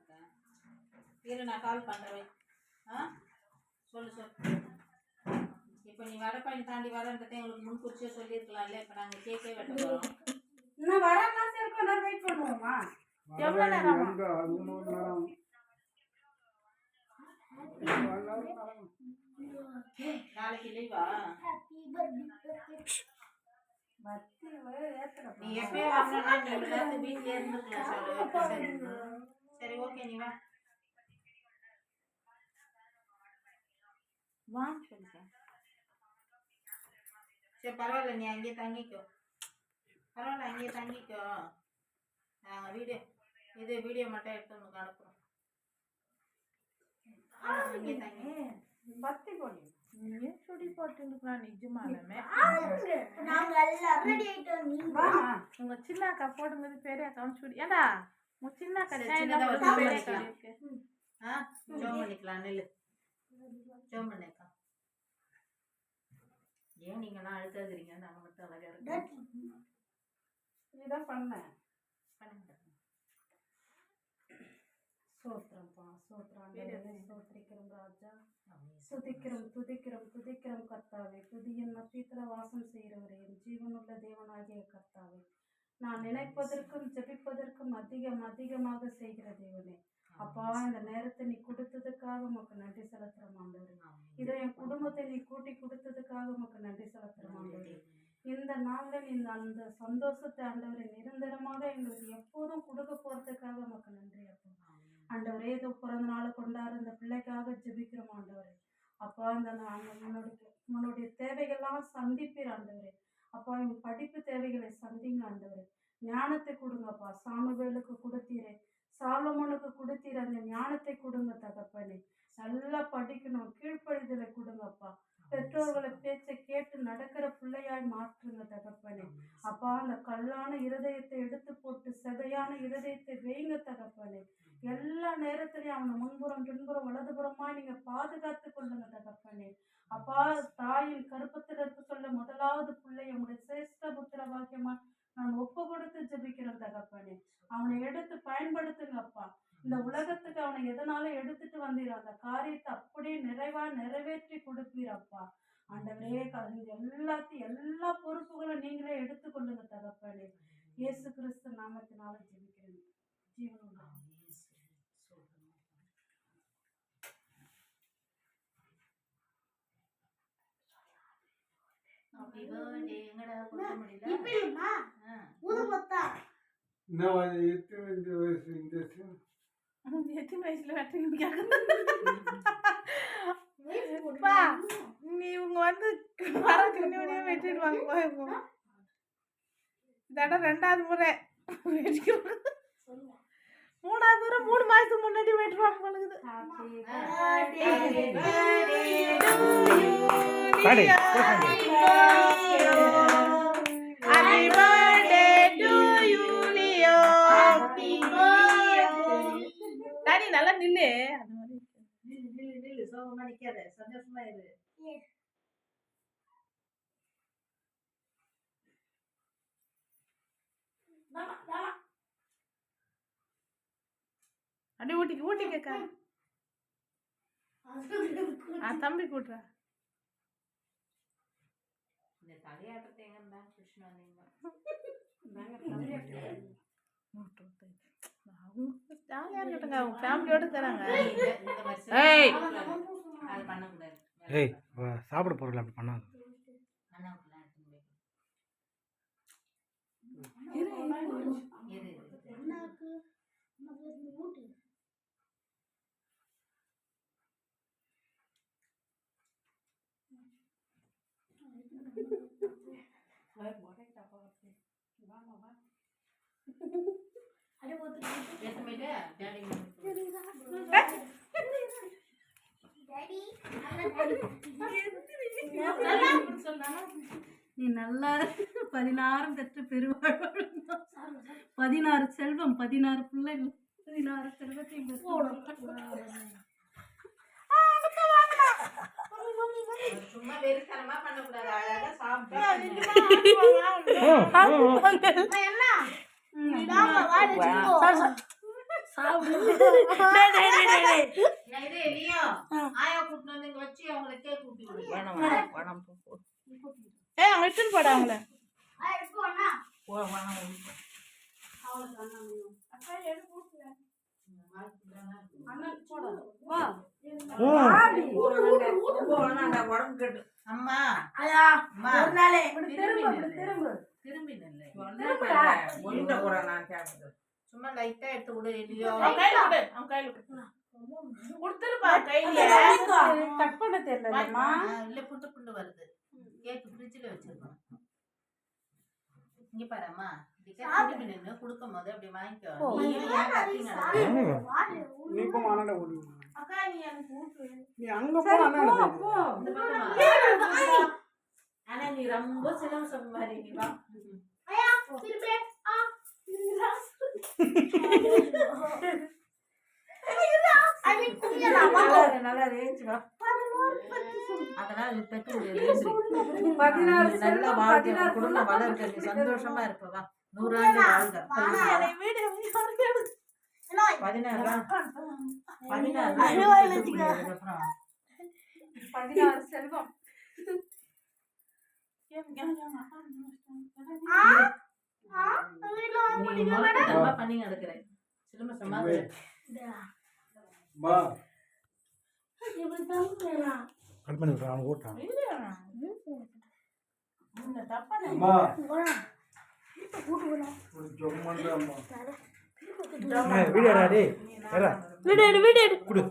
இருக்கேன். இரு நான் கால் பண்ணுறேன். சொல்லு. இப்போ நீ வடப்பழனி தாண்டி வரன்றதை எங்களுக்கு முன்கூட்டியே சொல்லியிருக்கலாம்ல. இப்போ நாங்கள் கேக்கே வெட்ட போகிறோம். இன்னும் வர மாதம் இருக்கும், நான் வெயிட் பண்ணுவோமா? எவ்வளோ நேரம்? நாளைக்கு லீவா? நீ எப்பயே வரணும்னா நீ எல்லாத்து வீட்டிலே இருந்துக்கலாம். சரி ஓகே நீ வா. சரி பரவாயில்ல, நீ அங்கேயே தங்கிக்கோ. பரவாயில்ல, அங்கேயே தங்கிக்கோ. நாங்கள் வீடியோ மட்டும் எடுத்து உனக்கு அனுப்புகிறோம். அங்கேயே தங்கி பத்தி போடு. ஏன் சுடி போட்டுருக்கா? நிஜமாலுமே உங்க சின்ன அக்கா போடும்போது பெரிய அக்காவும் சுடி. ஏண்டா உங்க சின்ன அக்கா பெரிய அக்கா இருக்கு. ஜோம் பண்ணிக்கலாம். நெல்லு ஜோம் பண்ணிக்கலாம். ஏன் நீங்களாம் அழுத்தாதுறீங்க? நாங்கள் மட்டும் அழகா இருக்கோம். இதுதான் பண்ணேன். சோத்திரம்ப்பா, சோத்திரம் சோத்திரிக்கிறோம் ராஜா. துதிக்கிறோம் கர்த்தாவே. துதியின் மத்தியத்தில் வாசம் செய்கிறவரே, ஜீவனுள்ள தேவனாகிய கர்த்தாவே, நான் நினைப்பதற்கும் ஜெபிப்பதற்கும் அதிகமாக செய்கிற தேவனே, அப்பா இந்த நேரத்தை நீ கொடுத்ததுக்காக உமக்கு நன்றி செலுத்துறோம் ஆண்டவரே. இதை என் குடும்பத்தை நீ கூட்டி கொடுத்ததுக்காக உமக்கு நன்றி செலுத்துறோம் ஆண்டவரே. இந்த நாளில் நீ அந்த சந்தோஷத்தை ஆண்டவரை நிரந்தரமாக எங்களுக்கு எப்போதும் கொடுக்க போறதுக்காக உமக்கு நன்றி அப்பா. ஆண்டவரே, ஏதோ பிறந்த நாளை கொண்டாடுற இந்த பிள்ளைக்காக ஜெபிக்கிறோம் ஆண்டவரே. அப்பா இந்த உன்னுடைய தேவைகள்லாம் சந்திப்பீர் ஆண்டவரே. அப்பா என் படிப்பு தேவைகளை சந்திங்க ஆண்டவரே. ஞானத்தை கொடுங்கப்பா. சாமுவேலுக்கு கொடுத்தீரே, சாலமோனுக்கு கொடுத்தீர அந்த ஞானத்தை கொடுங்க தகப்பனே. நல்லா படிக்கணும், கீழ்ப்படிதலை கொடுங்கப்பா. பெற்றோர்களை பேச்சை கேட்டு நடக்கிற பிள்ளையாய் மாற்றுங்க தகப்பனே. அப்பா அந்த கல்லான இருதயத்தை எடுத்து போட்டு செதையான இருதயத்தை வைங்க தகப்பனே. எல்லா நேரத்திலையும் அவனை முன்புறம் பின்புறம் வலதுபுறமா நீங்க பாதுகாத்து கொள்ளுங்க தகப்பனே. அப்பா தாயின் கருப்பத்தில் இருக்க சொல்ல முதலாவது பிள்ளைய உடைய சிரேஷ்ட புத்திர பாக்கியமா நான் ஒப்பு கொடுத்து ஜெபிக்கிறேன் தகப்பனே. அவனை எடுத்து பயன்படுத்துங்கப்பா. இந்த உலகத்துக்கு அவனை எதனால எடுத்துட்டு வந்தீர் அந்த காரியத்தை அப்படியே நிறைவேற்றி கொடுப்பீரப்பா. ஆண்டவரே எல்லா பொறுப்புகளும் நீங்களே எடுத்துக்கொள்ளுங்க தகப்பனே. இயேசு கிறிஸ்து நாமத்தினால ஜெபிக்கிறேன். ஜீவனுள்ள எத்தனை வயசுல நீ இவங்க வந்து வெட்டிடுவாங்க. இதோட 2வது முறை வெட்டிடுவாங்க. 3வது முறை 3 மாசத்துக்கு முன்னாடி வெட்டுவாங்க போலுது. நல்லா நில்லு. சோகமா நிக்காத, சந்தோஷமா இரு. அப்படி ஊட்டி கேக்கா தம்பி கூட்டுற. இந்த தலையாட்டத்தை எங்க கிருஷ்ணா ஃபேமிலியோட தராங்க. சாப்பிட போறல அப்படி பண்ணாது. நீ நல்லா 16 பெற்று பெருவாழ் 16 செல்வம் 16 பிள்ளைகள் 16 செல்வத்தையும் சும்மா வெறுத்தனமா பண்ணக்கூடாது. அழகா சாப்பிட்டு இது நீயோ ஆயா கூட்டிட்டு வந்து இங்க வச்சு அவங்களை கேக் ஊட்டி விடு. ஏய் அவங்க எடுத்துன்னு போடா அவங்கள அம்மா திரும்பி நில்லு. சும்மா லைட்டா எடுத்து விடு இல்லையோ. அவன் கையில கொடு கொடுத்துருப்பா கையில கட் பண்ண தெரியலம்மா இல்ல புட்டு புண்டு வருது. கேக் ஃப்ரிட்ஜ்ல வச்சிருக்கோம். இங்க பாரும்மா திரும்பி நின்று கொடுக்கும் போது அப்படி வாங்கிக்கோ. நீ ஏன் கத்தி நடக்குது? அக்கா நீ எனக்கு ஊட்டு இந்த பக்கமா. ஆனா நீ ரொம்ப சிலம்சம் மாதிரி நீ வா. நல்லா ரேஞ்ச் வா. அதனால நீ பெற்று நல்ல வாழ்க்கை குடும்பம் வளர்க்க நீ சந்தோஷமா இருப்பவா. 100 ஆண்டு வாழ்க. 16 செல்வம் பண்ணி நடக்கிறேன் சிலம்பசமா கட் பண்ணி விடுறான் அவன் ஓட்டான் வீடியோ வீடு